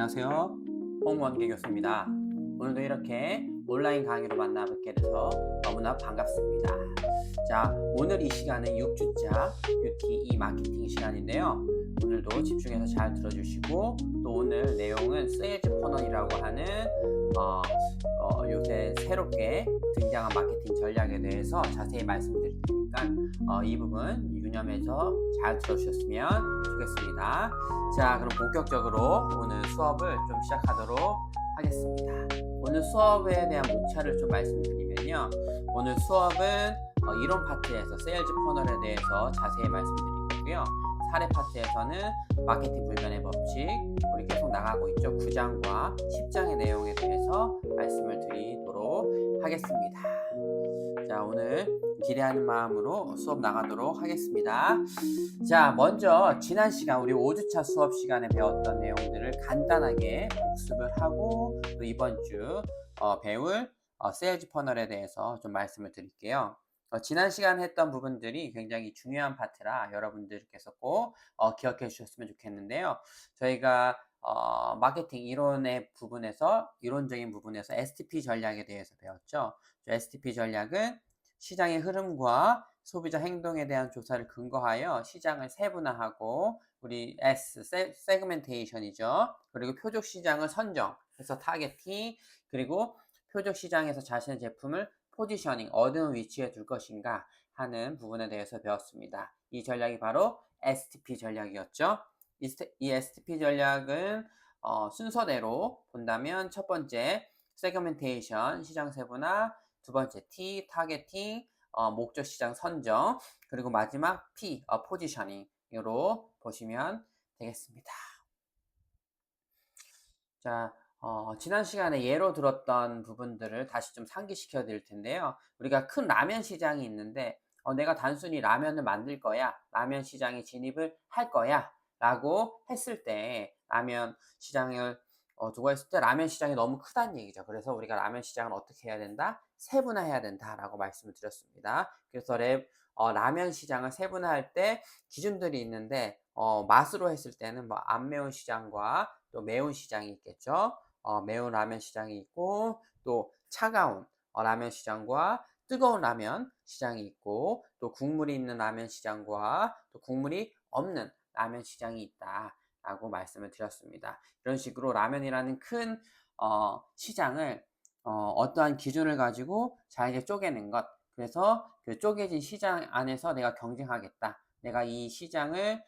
안녕하세요. 홍원기 교수입니다. 오늘도 이렇게 온라인 강의로 만나뵙게 돼서 너무나 반갑습니다. 자, 오늘 이 시간은 6주차 뷰티 마케팅 시간인데요. 오늘도 집중해서 잘 들어주시고, 또 오늘 내용은 세일즈 퍼널이라고 하는 요새 새롭게 등장한 마케팅 전략에 대해서 자세히 말씀드릴 테니까 이 부분 유념해서 잘 들어주셨으면 좋겠습니다. 자, 그럼 본격적으로 오늘 수업을 좀 시작하도록 하겠습니다. 오늘 수업에 대한 목차를 좀 말씀드리면요. 오늘 수업은 이론 파트에서 세일즈 퍼널에 대해서 자세히 말씀드릴 거고요. 사례 파트에서는 마케팅 불변의 법칙, 우리 계속 나가고 있죠. 9장과 10장의 내용에 대해서 말씀을 드리도록 하겠습니다. 자, 오늘 기대하는 마음으로 수업 나가도록 하겠습니다. 자, 먼저 지난 시간 우리 5주차 수업 시간에 배웠던 내용들을 간단하게 복습을 하고, 또 이번 주 배울 세일즈 퍼널에 대해서 좀 말씀을 드릴게요. 지난 시간 했던 부분들이 굉장히 중요한 파트라 여러분들께서 꼭 기억해 주셨으면 좋겠는데요. 저희가 마케팅 이론적인 부분에서 STP 전략에 대해서 배웠죠. STP 전략은 시장의 흐름과 소비자 행동에 대한 조사를 근거하여 시장을 세분화하고, 우리 세그멘테이션이죠. 그리고 표적 시장을 선정해서 타겟팅, 그리고 표적 시장에서 자신의 제품을 포지셔닝, 어느 위치에 둘 것인가 하는 부분에 대해서 배웠습니다. 이 전략이 바로 STP 전략이었죠. 이 STP 전략은 순서대로 본다면 첫 번째 세그멘테이션, 시장 세분화, 두 번째 T, 타겟팅, 목적 시장 선정, 그리고 마지막 P, 포지셔닝으로 보시면 되겠습니다. 자, 지난 시간에 예로 들었던 부분들을 다시 좀 상기시켜 드릴 텐데요. 우리가 큰 라면 시장이 있는데 내가 단순히 라면을 만들 거야, 라면 시장에 진입을 할 거야 라고 했을 때, 라면 시장을 두고 했을 때 라면 시장이 너무 크다는 얘기죠. 그래서 우리가 라면 시장을 어떻게 해야 된다? 세분화해야 된다라고 말씀을 드렸습니다. 그래서 라면 시장을 세분화할 때 기준들이 있는데, 맛으로 했을 때는 뭐 안 매운 시장과 또 매운 시장이 있겠죠. 매운 라면 시장이 있고, 또 차가운 라면 시장과 뜨거운 라면 시장이 있고, 또 국물이 있는 라면 시장과 또 국물이 없는 라면 시장이 있다라고 말씀을 드렸습니다. 이런 식으로 라면이라는 큰 시장을 어떠한 기준을 가지고 잘게 쪼개는 것, 그래서 그 쪼개진 시장 안에서 내가 경쟁하겠다, 내가 이 시장에서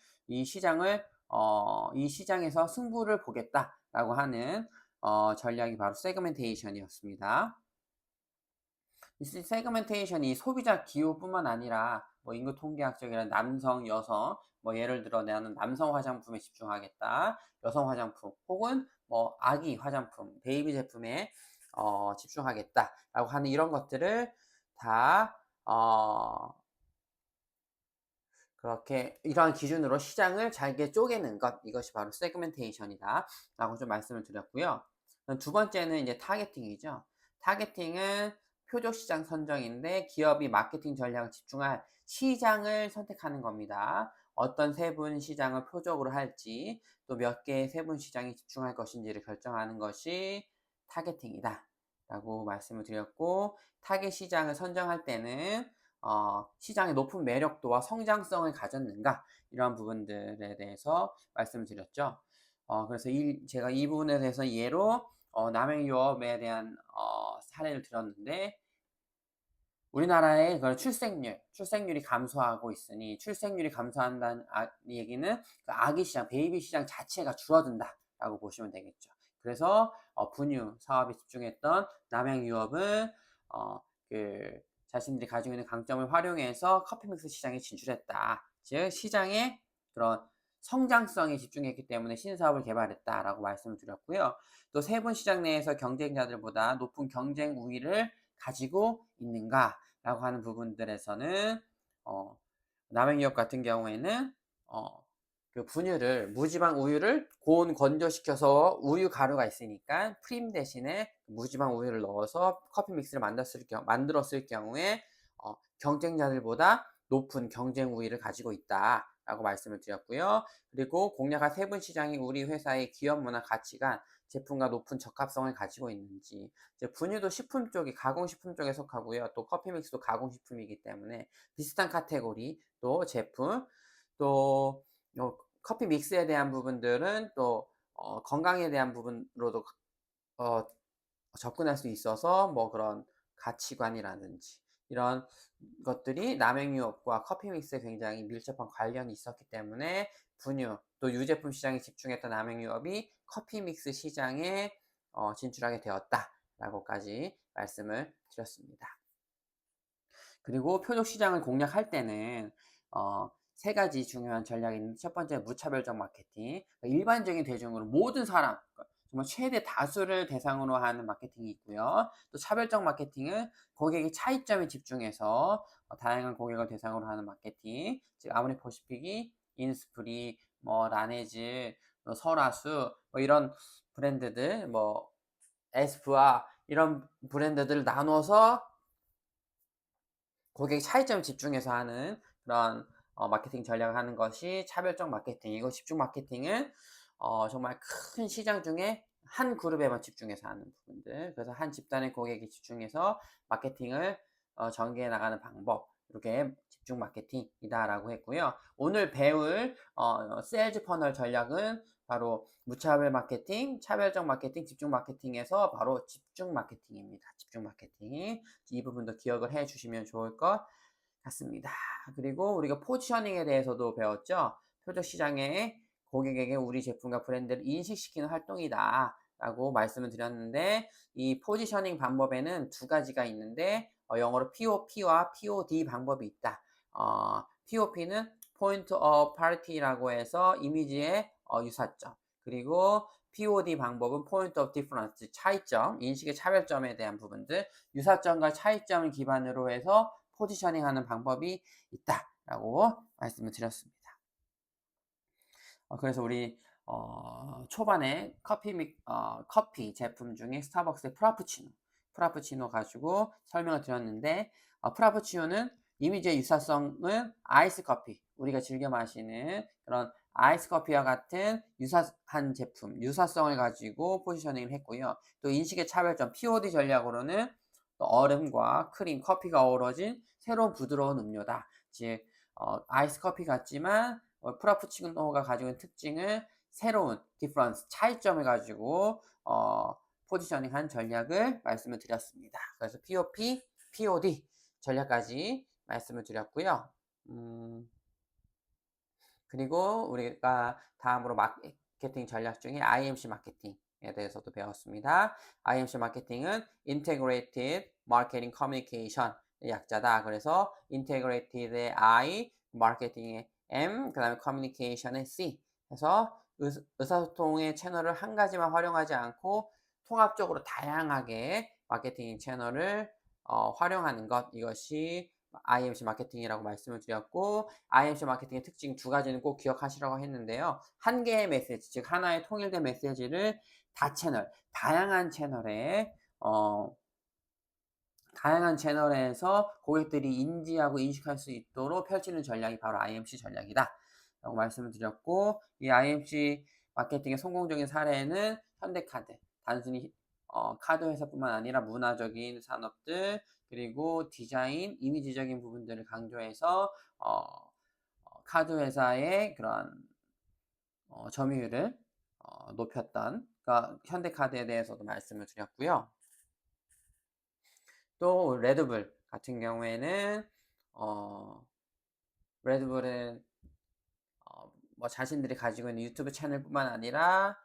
승부를 보겠다라고 하는 전략이 바로 세그멘테이션이었습니다. 이 세그멘테이션이 소비자 기호뿐만 아니라 뭐 인구 통계학적이나 남성, 여성, 뭐 예를 들어 나는 남성 화장품에 집중하겠다, 여성 화장품, 혹은 뭐 아기 화장품, 베이비 제품에 집중하겠다라고 하는 이런 것들을 다 그렇게 이러한 기준으로 시장을 잘게 쪼개는 것, 이것이 바로 세그멘테이션이다 라고 좀 말씀을 드렸고요. 두 번째는 이제 타겟팅이죠. 타겟팅은 표적 시장 선정인데, 기업이 마케팅 전략을 집중할 시장을 선택하는 겁니다. 어떤 세분 시장을 표적으로 할지, 또 몇 개의 세분 시장에 집중할 것인지를 결정하는 것이 타겟팅이다 라고 말씀을 드렸고, 타겟 시장을 선정할 때는 시장의 높은 매력도와 성장성을 가졌는가, 이러한 부분들에 대해서 말씀을 드렸죠. 그래서 제가 이 부분에 대해서 예로 남행 유업에 대한 사례를 들었는데, 우리나라의 출생률이 감소하고 있으니, 출생률이 감소한다는 얘기는 그 아기 시장, 베이비 시장 자체가 줄어든다라고 보시면 되겠죠. 그래서 분유 사업에 집중했던 남양유업은 자신들이 가지고 있는 강점을 활용해서 커피 믹스 시장에 진출했다. 즉 시장의 그런 성장성에 집중했기 때문에 신사업을 개발했다라고 말씀을 드렸고요. 또 세분 시장 내에서 경쟁자들보다 높은 경쟁 우위를 가지고 있는가라고 하는 부분들에서는 남양유업 같은 경우에는 그 무지방 우유를 고온 건조시켜서 우유 가루가 있으니까 프림 대신에 무지방 우유를 넣어서 커피 믹스를 만들었을 경우에 경쟁자들보다 높은 경쟁 우위를 가지고 있다 라고 말씀을 드렸고요. 그리고 공략할 세분 시장이 우리 회사의 기업 문화 가치관, 제품과 높은 적합성을 가지고 있는지. 이제 분유도 식품 쪽이 가공식품 쪽에 속하고요. 또 커피 믹스도 가공식품이기 때문에 비슷한 카테고리, 또 제품, 또 커피 믹스에 대한 부분들은 또 건강에 대한 부분으로도 어 접근할 수 있어서 뭐 그런 가치관이라든지 이런 것들이 남행유업과 커피 믹스에 굉장히 밀접한 관련이 있었기 때문에 분유 또 유제품 시장에 집중했던 남행유업이 커피 믹스 시장에 진출하게 되었다라고까지 말씀을 드렸습니다. 그리고 표적 시장을 공략할 때는 세 가지 중요한 전략이 있는데, 첫 번째 무차별적 마케팅. 그러니까 일반적인 대중으로 모든 사람, 그러니까 정말 최대 다수를 대상으로 하는 마케팅이 있고요. 또 차별적 마케팅은 고객의 차이점에 집중해서 다양한 고객을 대상으로 하는 마케팅. 즉 아모레퍼시픽이 인스프리, 뭐 라네즈, 뭐 설화수, 뭐 이런 브랜드들, 뭐 에스쁘아 이런 브랜드들을 나눠서 고객 차이점에 집중해서 하는 그런 마케팅 전략을 하는 것이 차별적 마케팅이고, 집중 마케팅은 정말 큰 시장 중에 한 그룹에만 집중해서 하는 부분들, 그래서 한 집단의 고객에 집중해서 마케팅을 전개해 나가는 방법, 이렇게 집중 마케팅이다라고 했고요. 오늘 배울 세일즈 퍼널 전략은 바로 무차별 마케팅, 차별적 마케팅, 집중 마케팅에서 바로 집중 마케팅입니다. 집중 마케팅. 이 부분도 기억을 해 주시면 좋을 것 같습니다. 그리고 우리가 포지셔닝에 대해서도 배웠죠. 표적 시장에 고객에게 우리 제품과 브랜드를 인식시키는 활동이다 라고 말씀을 드렸는데, 이 포지셔닝 방법에는 두 가지가 있는데 영어로 POP와 POD 방법이 있다. POP는 Point of Party라고 해서 이미지의 유사점, 그리고 POD 방법은 Point of Difference, 차이점, 인식의 차별점에 대한 부분들, 유사점과 차이점을 기반으로 해서 포지셔닝하는 방법이 있다라고 말씀을 드렸습니다. 그래서 우리 초반에 커피 제품 중에 스타벅스의 프라푸치노 가지고 설명을 드렸는데, 프라푸치노는 이미지의 유사성은 아이스 커피, 우리가 즐겨 마시는 그런 아이스 커피와 같은 유사한 제품, 유사성을 가지고 포지셔닝을 했고요. 또 인식의 차별점 POD 전략으로는 얼음과 크림, 커피가 어우러진 새로운 부드러운 음료다. 즉 아이스 커피 같지만 프라푸치노가 가지고 있는 특징을 새로운 디퍼런스, 차이점을 가지고 포지셔닝한 전략을 말씀을 드렸습니다. 그래서 POP, POD 전략까지 말씀을 드렸고요. 그리고 우리가 다음으로 마케팅 전략 중에 IMC 마케팅에 대해서도 배웠습니다. IMC 마케팅은 Integrated Marketing Communication 약자다. 그래서 Integrated의 I, 마케팅의 M, 그 다음에 Communication의 C 해서 의사소통의 채널을 한 가지만 활용하지 않고 통합적으로 다양하게 마케팅 채널을 활용하는 것, 이것이 IMC 마케팅이라고 말씀을 드렸고, IMC 마케팅의 특징 두 가지는 꼭 기억하시라고 했는데요. 한 개의 메시지, 즉 하나의 통일된 메시지를 다양한 채널에서 고객들이 인지하고 인식할 수 있도록 펼치는 전략이 바로 IMC 전략이다 라고 말씀을 드렸고, 이 IMC 마케팅의 성공적인 사례는 현대카드, 단순히 카드 회사뿐만 아니라 문화적인 산업들, 그리고 디자인, 이미지적인 부분들을 강조해서 카드 회사의 그런 점유율을 높였던, 그러니까 현대카드에 대해서도 말씀을 드렸고요. 또 레드불 같은 경우에는 레드불은 뭐 자신들이 가지고 있는 유튜브 채널뿐만 아니라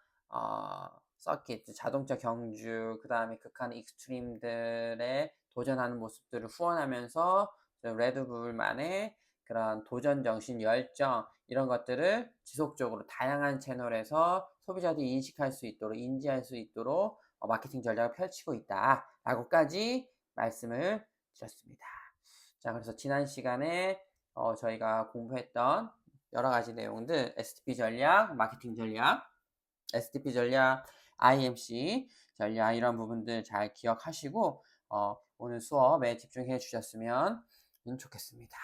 서킷, 자동차 경주, 그 다음에 극한 익스트림들에 도전하는 모습들을 후원하면서 레드불만의 그런 도전 정신, 열정, 이런 것들을 지속적으로 다양한 채널에서 소비자들이 인식할 수 있도록, 인지할 수 있도록 마케팅 전략을 펼치고 있다라고까지 말씀을 드렸습니다. 자, 그래서 지난 시간에 저희가 공부했던 여러 가지 내용들, SDP 전략, 마케팅 전략, SDP 전략, IMC 전략, 이런 부분들 잘 기억하시고 오늘 수업에 집중해 주셨으면 좋겠습니다.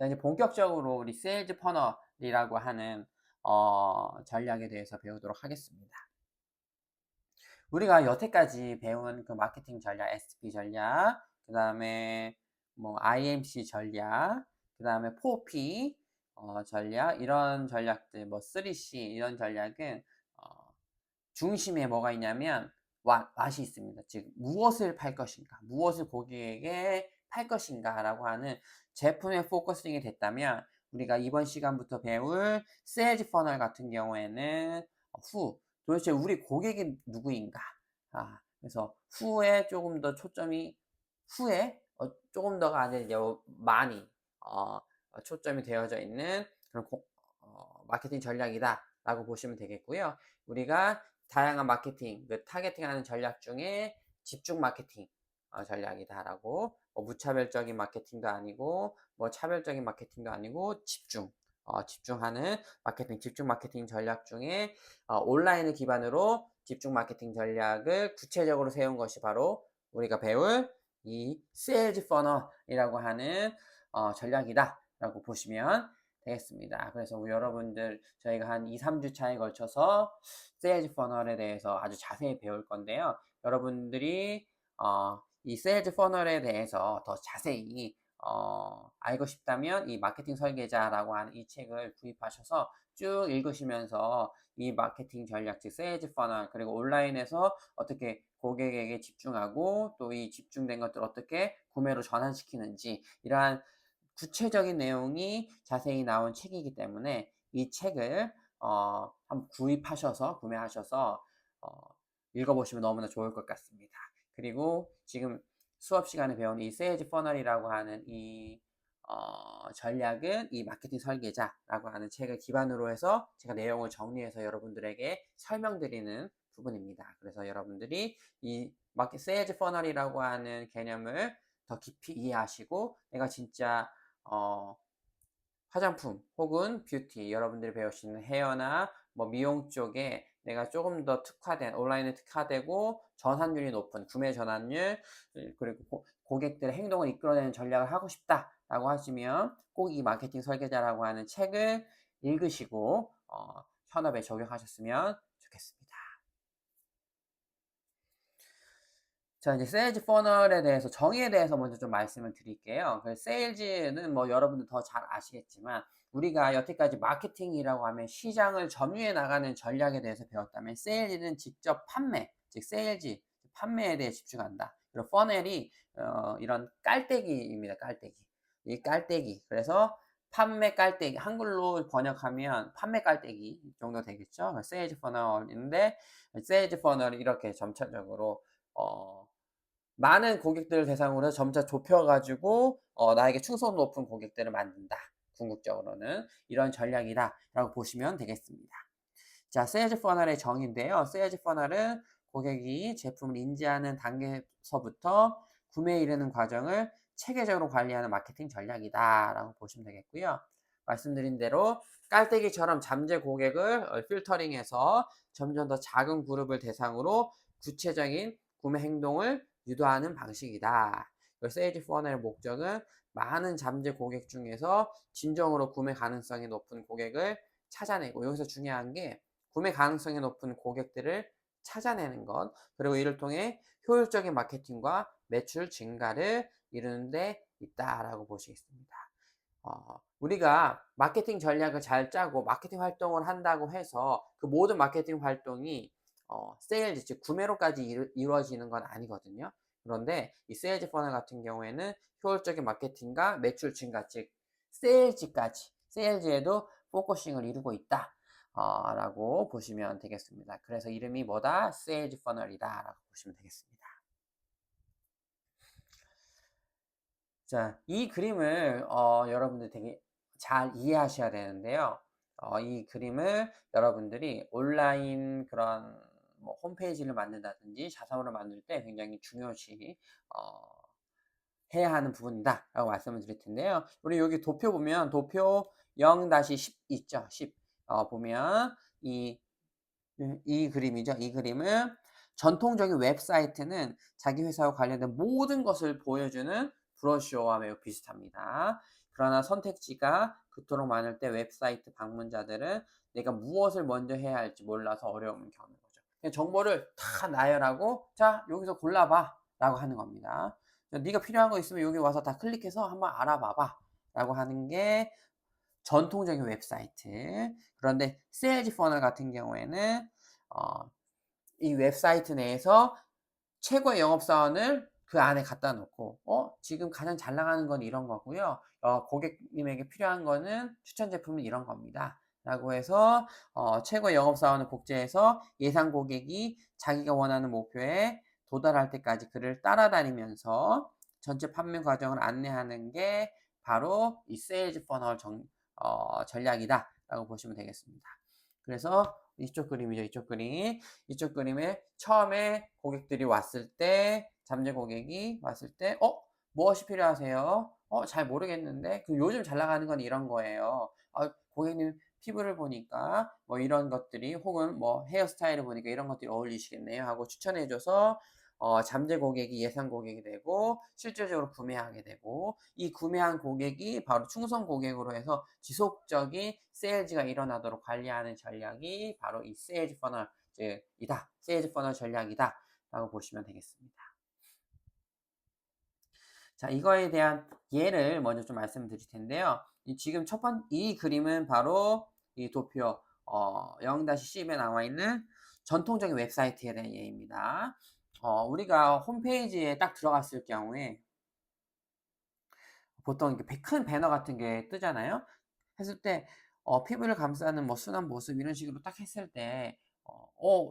자, 이제 본격적으로 우리 세일즈 퍼널이라고 하는 전략에 대해서 배우도록 하겠습니다. 우리가 여태까지 배운 그 마케팅 전략, SP 전략, 그 다음에 뭐 IMC 전략, 그 다음에 4P 전략, 이런 전략들, 뭐 3C 이런 전략은 중심에 뭐가 있냐면 맛이 있습니다. 즉 무엇을 팔 것인가, 무엇을 고객에게 팔 것인가 라고 하는 제품에 포커싱이 됐다면, 우리가 이번 시간부터 배울 세일즈 퍼널 같은 경우에는 도대체 우리 고객이 누구인가, 그래서 후에 조금 더 초점이, 후에 조금 더가 아니라 많이 초점이 되어져 있는 그런 마케팅 전략이다 라고 보시면 되겠고요. 우리가 다양한 마케팅, 그 타겟팅하는 전략 중에 집중 마케팅 전략이다 라고, 무차별적인 마케팅도 아니고 뭐 차별적인 마케팅도 아니고 집중하는 마케팅, 집중 마케팅 전략 중에 온라인을 기반으로 집중 마케팅 전략을 구체적으로 세운 것이 바로 우리가 배울 이 세일즈 퍼널이라고 하는 전략이다 라고 보시면 되겠습니다. 그래서 여러분들, 저희가 한 2, 3주 차에 걸쳐서 세일즈 퍼널에 대해서 아주 자세히 배울 건데요. 여러분들이 이 세일즈 퍼널에 대해서 더 자세히 알고 싶다면 이 마케팅 설계자라고 하는 이 책을 구입하셔서 쭉 읽으시면서 이 마케팅 전략, 즉 세일즈 퍼널, 그리고 온라인에서 어떻게 고객에게 집중하고 또 이 집중된 것들을 어떻게 구매로 전환시키는지, 이러한 구체적인 내용이 자세히 나온 책이기 때문에 이 책을 한번 구매하셔서 읽어보시면 너무나 좋을 것 같습니다. 그리고 지금 수업 시간에 배운 이 세일즈 퍼널이라고 하는 이 전략은 이 마케팅 설계자라고 하는 책을 기반으로 해서 제가 내용을 정리해서 여러분들에게 설명드리는 부분입니다. 그래서 여러분들이 이 세일즈 퍼널이라고 하는 개념을 더 깊이 이해하시고, 내가 진짜 화장품 혹은 뷰티, 여러분들이 배우시는 헤어나 뭐 미용 쪽에 내가 조금 더 특화된, 온라인에 특화되고 전환율이 높은 구매 전환율, 그리고 고객들의 행동을 이끌어내는 전략을 하고 싶다라고 하시면 꼭 이 마케팅 설계자라고 하는 책을 읽으시고 현업에 적용하셨으면 좋겠습니다. 자, 이제 세일즈 퍼널에 대해서, 정의에 대해서 먼저 좀 말씀을 드릴게요. 세일즈는 뭐 여러분들 더 잘 아시겠지만, 우리가 여태까지 마케팅이라고 하면 시장을 점유해 나가는 전략에 대해서 배웠다면, 세일즈는 직접 판매, 즉 세일즈, 판매에 대해 집중한다. 그리고 퍼넬이 이런 깔때기입니다. 깔때기. 이 깔때기. 그래서 판매 깔때기, 한글로 번역하면 판매 깔때기 정도 되겠죠. 세일즈 퍼널인데, 세일즈 퍼널이 이렇게 점차적으로 많은 고객들을 대상으로 해서 점차 좁혀가지고 나에게 충성 높은 고객들을 만든다. 궁극적으로는 이런 전략이다라고 보시면 되겠습니다. 자, 세일즈 퍼널의 정의인데요. 세일즈 퍼널은 고객이 제품을 인지하는 단계에서부터 구매에 이르는 과정을 체계적으로 관리하는 마케팅 전략이다라고 보시면 되겠고요. 말씀드린 대로 깔때기처럼 잠재 고객을 필터링해서 점점 더 작은 그룹을 대상으로 구체적인 구매 행동을 유도하는 방식이다. 세일즈 퍼널의 목적은 많은 잠재 고객 중에서 진정으로 구매 가능성이 높은 고객을 찾아내고, 여기서 중요한 게 구매 가능성이 높은 고객들을 찾아내는 것, 그리고 이를 통해 효율적인 마케팅과 매출 증가를 이루는 데 있다라고 보시겠습니다. 우리가 마케팅 전략을 잘 짜고 마케팅 활동을 한다고 해서 그 모든 마케팅 활동이 세일즈, 즉 구매로까지 이루어지는 건 아니거든요. 그런데 이 세일즈 퍼널 같은 경우에는 효율적인 마케팅과 매출 증가, 즉 세일즈에도 포커싱을 이루고 있다 라고 보시면 되겠습니다. 그래서 이름이 뭐다? 세일즈 퍼널이다 라고 보시면 되겠습니다. 자, 이 그림을 여러분들 되게 잘 이해하셔야 되는데요. 이 그림을 여러분들이 온라인 그런 뭐 홈페이지를 만든다든지 자사몰을 만들 때 굉장히 중요시 해야 하는 부분이다 라고 말씀을 드릴 텐데요. 우리 여기 도표 보면 도표 0-10 있죠. 10 보면 이 그림이죠. 이 그림은 전통적인 웹사이트는 자기 회사와 관련된 모든 것을 보여주는 브로셔와 매우 비슷합니다. 그러나 선택지가 그토록 많을 때 웹사이트 방문자들은 내가 무엇을 먼저 해야 할지 몰라서 어려움을 겪는 거죠. 그냥 정보를 다 나열하고 자 여기서 골라봐 라고 하는 겁니다. 네가 필요한 거 있으면 여기 와서 다 클릭해서 한번 알아봐봐 라고 하는 게 전통적인 웹사이트. 그런데 세일즈 퍼널 같은 경우에는 이 웹사이트 내에서 최고의 영업사원을 그 안에 갖다 놓고 지금 가장 잘 나가는 건 이런 거고요. 고객님에게 필요한 거는 추천 제품은 이런 겁니다. 라고 해서 최고의 영업사원을 복제해서 예상 고객이 자기가 원하는 목표에 도달할 때까지 그를 따라다니면서 전체 판매 과정을 안내하는 게 바로 이 세일즈 퍼널 전략이다 라고 보시면 되겠습니다. 그래서 이쪽 그림이죠. 이쪽 그림. 이쪽 그림에 처음에 고객들이 왔을 때, 잠재 고객이 왔을 때, 무엇이 필요하세요? 잘 모르겠는데. 그 요즘 잘 나가는 건 이런 거예요. 고객님 피부를 보니까 뭐 이런 것들이 혹은 뭐 헤어스타일을 보니까 이런 것들이 어울리시겠네요 하고 추천해줘서 잠재 고객이 예상 고객이 되고 실질적으로 구매하게 되고 이 구매한 고객이 바로 충성 고객으로 해서 지속적인 세일즈가 일어나도록 관리하는 전략이 바로 이 세일즈 퍼널이다. 세일즈 퍼널 전략이다. 라고 보시면 되겠습니다. 자, 이거에 대한 예를 먼저 좀 말씀드릴 텐데요. 지금 이 그림은 바로 이 도표 0-10에 나와 있는 전통적인 웹사이트에 대한 예입니다. 우리가 홈페이지에 딱 들어갔을 경우에 보통 이렇게 큰 배너 같은 게 뜨잖아요. 했을 때 피부를 감싸는 뭐 순한 모습 이런 식으로 딱 했을 때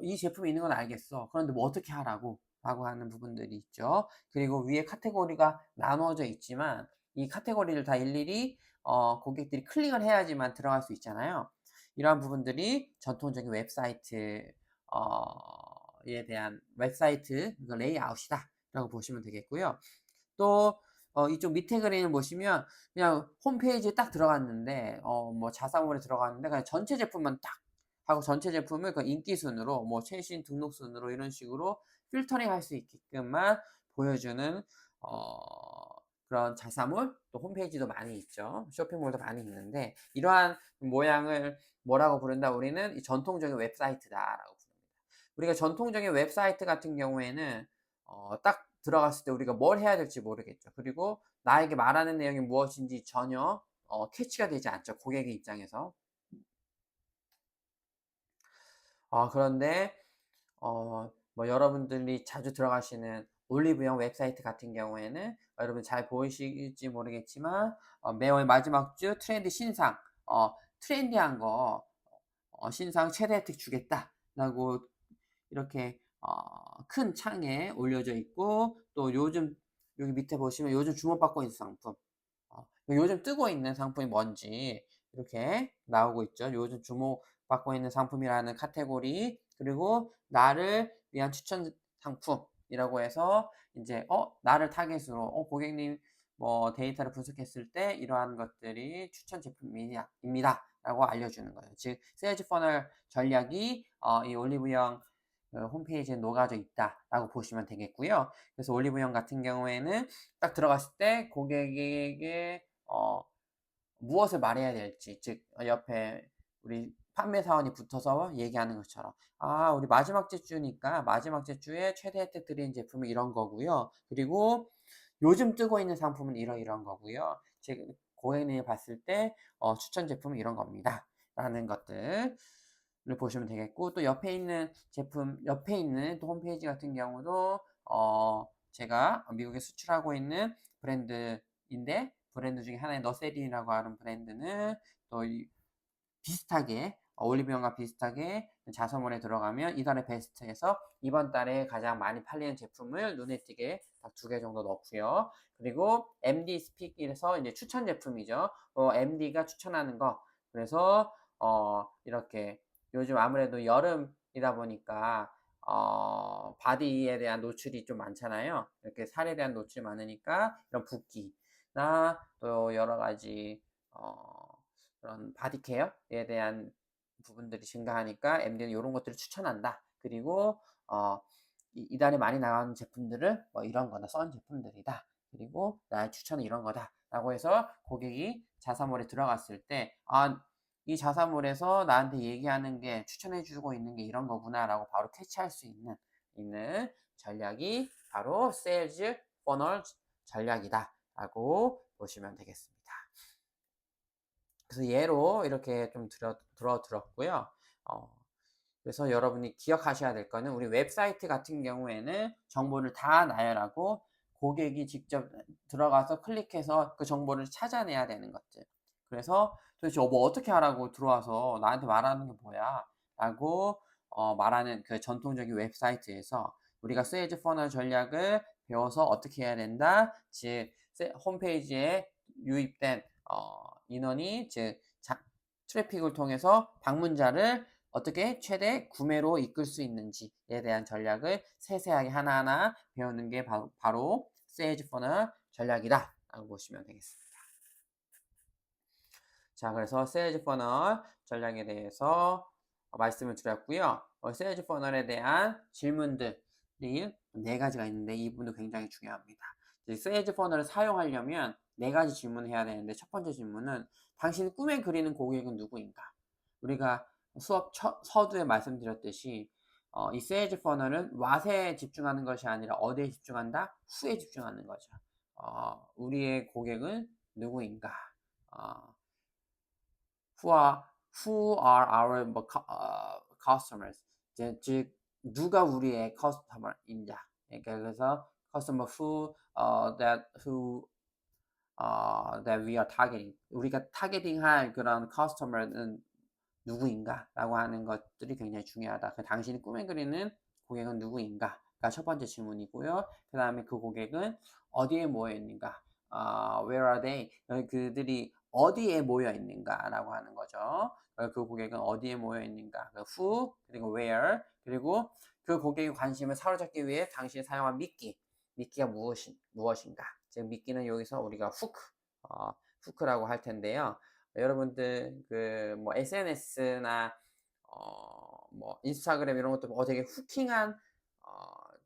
이 제품이 있는 건 알겠어. 그런데 뭐 어떻게 하라고? 라고 하는 부분들이 있죠. 그리고 위에 카테고리가 나누어져 있지만 이 카테고리를 다 일일이 고객들이 클릭을 해야지만 들어갈 수 있잖아요. 이러한 부분들이 전통적인 웹사이트에 대한 웹사이트 레이아웃이다 라고 보시면 되겠고요. 또 이쪽 밑에 그림을 보시면 그냥 홈페이지에 딱 들어갔는데 뭐 자사몰에 들어갔는데 그냥 전체 제품만 딱 하고 전체 제품을 그 인기 순으로 뭐 최신 등록 순으로 이런 식으로 필터링 할 수 있게끔만 보여주는 그런 자사몰 또 홈페이지도 많이 있죠. 쇼핑몰도 많이 있는데 이러한 모양을 뭐라고 부른다? 우리는 이 전통적인 웹사이트다라고 부릅니다. 우리가 전통적인 웹사이트 같은 경우에는 딱 들어갔을 때 우리가 뭘 해야 될지 모르겠죠. 그리고 나에게 말하는 내용이 무엇인지 전혀 캐치가 되지 않죠. 고객의 입장에서. 그런데 뭐 여러분들이 자주 들어가시는 올리브영 웹사이트 같은 경우에는 여러분 잘 보이실지 모르겠지만 매월 마지막 주 트렌드 신상 트렌디한 거 신상 최대 혜택 주겠다라고 이렇게 큰 창에 올려져 있고 또 요즘 여기 밑에 보시면 요즘 주목받고 있는 상품 요즘 뜨고 있는 상품이 뭔지 이렇게 나오고 있죠. 요즘 주목받고 있는 상품이라는 카테고리 그리고 나를 위한 추천 상품이라고 해서 이제 나를 타겟으로 고객님 뭐 데이터를 분석했을 때 이러한 것들이 추천 제품입니다. 라고 알려주는 거예요. 즉 세일즈 퍼널 전략이 이 올리브영 홈페이지에 녹아져 있다라고 보시면 되겠고요. 그래서 올리브영 같은 경우에는 딱 들어갔을 때 고객에게 무엇을 말해야 될지, 즉 옆에 우리 판매 사원이 붙어서 얘기하는 것처럼 우리 마지막 주니까 마지막 주에 최대 혜택 드리는 제품이 이런 거고요. 그리고 요즘 뜨고 있는 상품은 이런 거고요. 지금 고객님이 봤을 때 추천 제품은 이런 겁니다. 라는 것들을 보시면 되겠고 또 옆에 있는 제품, 옆에 있는 또 홈페이지 같은 경우도 제가 미국에 수출하고 있는 브랜드인데 브랜드 중에 하나의 너세린이라고 하는 브랜드는 또 비슷하게 올리브영과 비슷하게 자서몰에 들어가면 이달의 베스트에서 이번 달에 가장 많이 팔리는 제품을 눈에 띄게 딱 2개 정도 넣고요. 그리고 MD 스픽에서 이제 추천 제품이죠. MD가 추천하는 거. 그래서 이렇게 요즘 아무래도 여름이다 보니까 바디에 대한 노출이 좀 많잖아요. 이렇게 살에 대한 노출이 많으니까 이런 붓기나 또 여러 가지 그런 바디케어에 대한 부분들이 증가하니까 MD는 이런 것들을 추천한다. 그리고 이달에 많이 나가는 제품들을 뭐 이런 거다 썬 제품들이다. 그리고 나의 추천은 이런 거다. 라고 해서 고객이 자사몰에 들어갔을 때 이 자사몰에서 나한테 얘기하는 게 추천해 주고 있는 게 이런 거구나 라고 바로 캐치할 수 있는 전략이 바로 세일즈 퍼널 전략이다 라고 보시면 되겠습니다. 그래서 예로 이렇게 좀 들었고요. 그래서 여러분이 기억하셔야 될 거는 우리 웹사이트 같은 경우에는 정보를 다 나열하고 고객이 직접 들어가서 클릭해서 그 정보를 찾아내야 되는 것들. 그래서 도대체 뭐 어떻게 하라고 들어와서 나한테 말하는 게 뭐야? 라고 말하는 그 전통적인 웹사이트에서 우리가 세일즈 퍼널 전략을 배워서 어떻게 해야 된다? 즉 홈페이지에 유입된 인원이 즉 트래픽을 통해서 방문자를 어떻게 최대 구매로 이끌 수 있는지에 대한 전략을 세세하게 하나하나 배우는 게 바로 세일즈 퍼널 전략이다 라고 보시면 되겠습니다. 자, 그래서 세일즈 퍼널 전략에 대해서 말씀을 드렸고요. 세일즈 퍼널에 대한 질문들이 4가지가 있는데 이 부분도 굉장히 중요합니다. 세일즈 퍼널을 사용하려면 4가지 질문을 해야 되는데 첫 번째 질문은 당신이 꿈에 그리는 고객은 누구인가? 우리가 수업 서두에 말씀드렸듯이 이 세일즈 퍼널은 what에 집중하는 것이 아니라 어디에 집중한다? who에 집중하는 거죠. 우리의 고객은 누구인가? who are our customers? 즉 누가 우리의 커스터머인자. 그래서 customer that we are targeting. 우리가 타겟팅할 그런 커스터머는 누구인가라고 하는 것들이 굉장히 중요하다. 당신이 꿈에 그리는 고객은 누구인가가 첫 번째 질문이고요. 그 다음에 그 고객은 어디에 모여 있는가? Where are they? 그들이 어디에 모여 있는가라고 하는 거죠. 그 고객은 어디에 모여 있는가? Who 그리고 where 그리고 그 고객의 관심을 사로잡기 위해 당신이 사용한 미끼가 무엇인가? 즉 미끼는 여기서 우리가 후크라고 할 텐데요. 여러분들 뭐 SNS나 뭐 인스타그램 이런 것도 되게 후킹한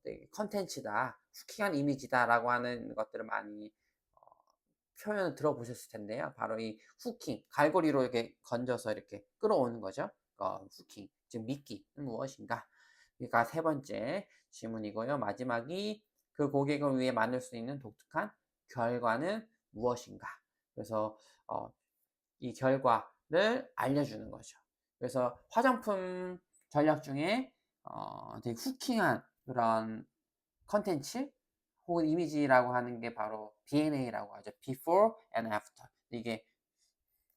되게 컨텐츠다, 후킹한 이미지다라고 하는 것들을 많이 표현을 들어보셨을 텐데요. 바로 이 후킹, 갈고리로 이렇게 건져서 이렇게 끌어오는 거죠. 후킹, 즉 미끼는 무엇인가? 그러니까 3번째 질문이고요. 마지막이 그 고객을 위해 만들 수 있는 독특한 결과는 무엇인가? 그래서 이 결과를 알려주는 거죠. 그래서 화장품 전략 중에 되게 후킹한 그런 컨텐츠 혹은 이미지라고 하는 게 바로 BNA라고 하죠. Before and After. 이게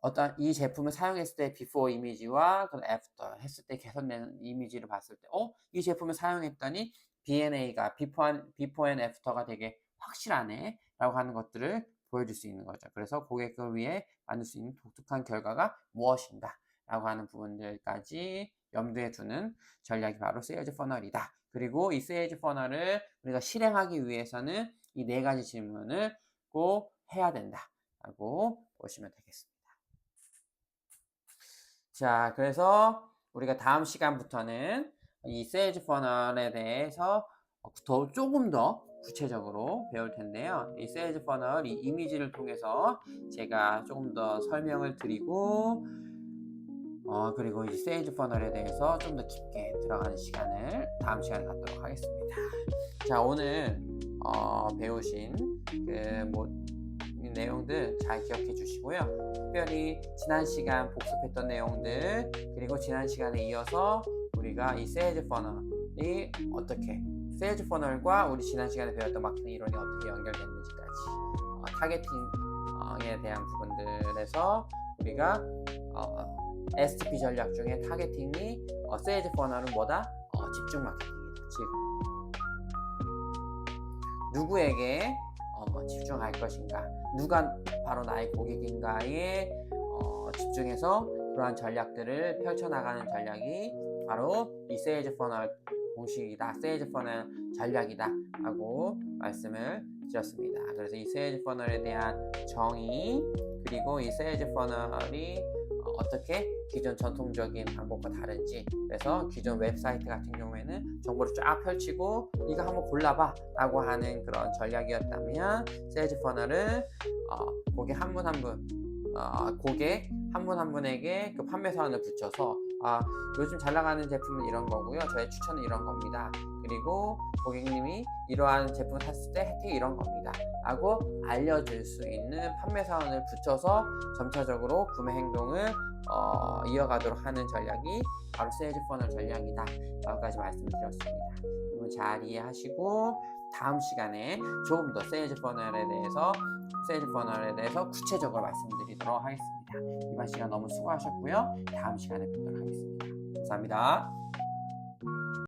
어떤 이 제품을 사용했을 때 before 이미지와 그 after 했을 때 개선되는 이미지를 봤을 때 이 제품을 사용했더니 BNA가 before and after가 되게 확실하네 라고 하는 것들을 보여줄 수 있는 거죠. 그래서 고객을 위해 만들 수 있는 독특한 결과가 무엇인가 라고 하는 부분들까지 염두에 두는 전략이 바로 세일즈 퍼널이다. 그리고 이 세일즈 퍼널을 우리가 실행하기 위해서는 이 4가지 질문을 꼭 해야 된다 라고 보시면 되겠습니다. 자, 그래서 우리가 다음 시간부터는 이 세일즈 퍼널에 대해서 조금 더 구체적으로 배울 텐데요. 이 세일즈 퍼널, 이 이미지를 통해서 제가 조금 더 설명을 드리고 그리고 이 세일즈 퍼널에 대해서 좀 더 깊게 들어가는 시간을 다음 시간에 갖도록 하겠습니다. 자, 오늘 배우신 내용들 잘 기억해 주시고요. 특별히 지난 시간 복습했던 내용들 그리고 지난 시간에 이어서 우리가 이 세일즈 퍼널이 어떻게 세일즈 퍼널과 우리 지난 시간에 배웠던 마케팅 이론이 어떻게 연결됐는지까지 타겟팅에 대한 부분들에서 우리가 STP 전략 중에 타겟팅이 세일즈 퍼널은 뭐다? 집중 마케팅이다. 즉 누구에게 집중할 것인가, 누가 바로 나의 고객인가에 집중해서 그러한 전략들을 펼쳐나가는 전략이 바로 이 세일즈 퍼널 공식이다, 세일즈 퍼널 전략이다 라고 말씀을 드렸습니다. 그래서 이 세일즈 퍼널에 대한 정의 그리고 이 세일즈 퍼널이 어떻게 기존 전통적인 방법과 다른지, 그래서 기존 웹사이트 같은 경우에는 정보를 쫙 펼치고 이거 한번 골라봐 라고 하는 그런 전략이었다면, 세일즈 퍼널은 고객 한 분 한 분, 고객 한 분 한 분에게 그 판매 사원을 붙여서 요즘 잘 나가는 제품은 이런 거고요, 저의 추천은 이런 겁니다, 그리고 고객님이 이러한 제품을 샀을 때 혜택이 이런 겁니다 라고 알려줄 수 있는 판매 사원을 붙여서 점차적으로 구매 행동을 이어가도록 하는 전략이 바로 세일즈 퍼널 전략이다 라고까지 말씀을 드렸습니다. 여러분 잘 이해하시고 다음 시간에 조금 더 세일즈 퍼널에 대해서 구체적으로 말씀드리도록 하겠습니다. 이번 시간 너무 수고하셨고요. 다음 시간에 뵙도록 하겠습니다. 감사합니다.